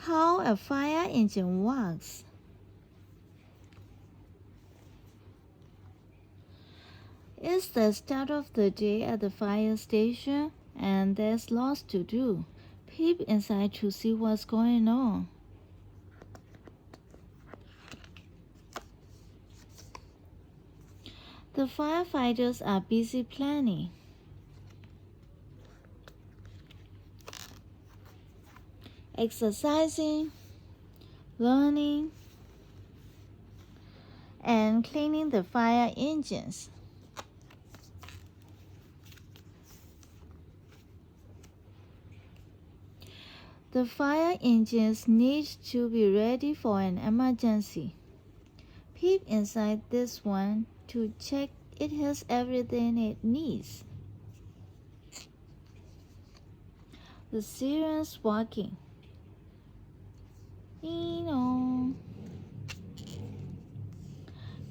How a fire engine works. It's the start of the day at the fire station, and there's lots to do. Peep inside to see what's going on. The firefighters are busy planning. Exercising, learning, and cleaning the fire engines. The fire engines need to be ready for an emergency. Peep inside this one to check it has everything it needs. The siren's working.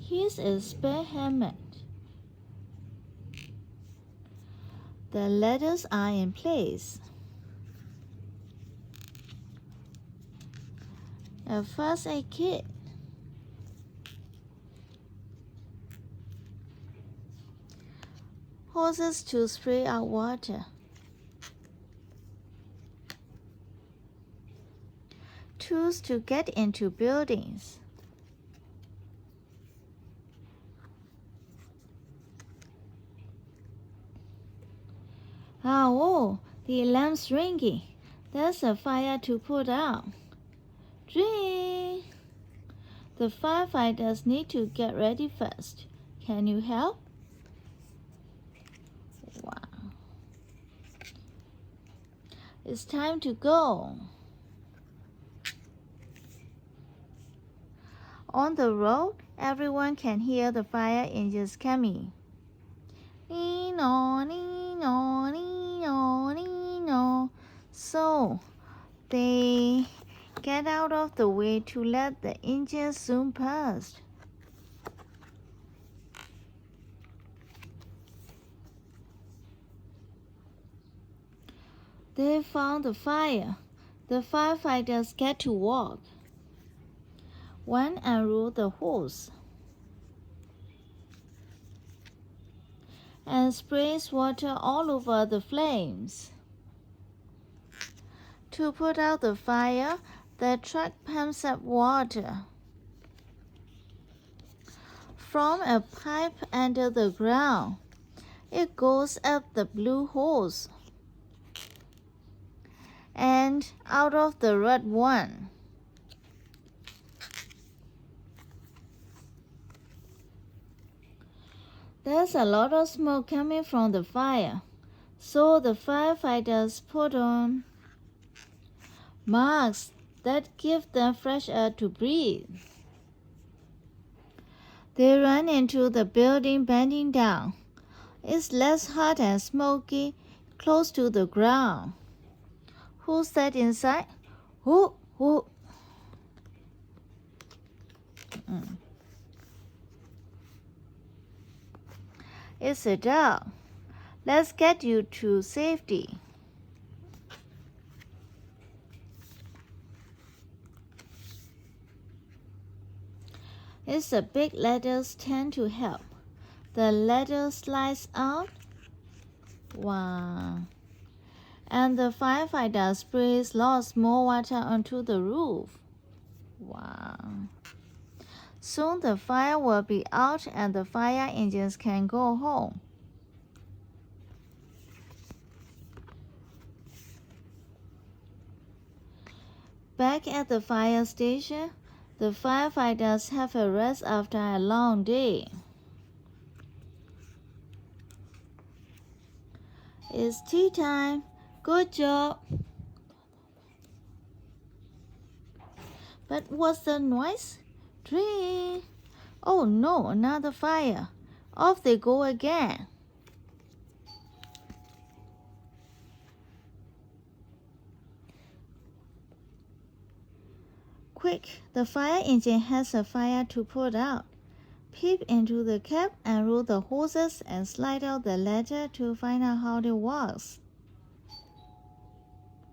Here's a spare helmet. The ladders are in place. A first aid kit. Hoses to spray out water. Tools to get into buildings. Oh, the alarm's ringing. There's a fire to put out. Ding! The firefighters need to get ready first. Can you help? Wow. It's time to go. On the road, everyone can hear the fire engines coming. So they get out of the way to let the engines zoom past. They found the fire. The firefighters get to work. One unrolled the hose and sprays water all over the flames. To put out the fire, the truck pumps up water from a pipe under the ground. It goes up the blue hose and out of the red one. There's a lot of smoke coming from the fire, so the firefighters put on masks that give them fresh air to breathe. They run into the building bending down. It's less hot and smoky, close to the ground. Who's that inside? Who? It's a dog. Let's get you to safety. It's a big ladder's turn to help. The ladder slides out. Wow. And the firefighter sprays lots more water onto the roof. Wow. Soon the fire will be out and the fire engines can go home. Back at the fire station, the firefighters have a rest after a long day. It's tea time. Good job. But what's the noise? Ding! Oh no, another fire. Off they go again. Quick, the fire engine has a fire to put out. Peep into the cab and roll the hoses and slide out the ladder to find out how it works.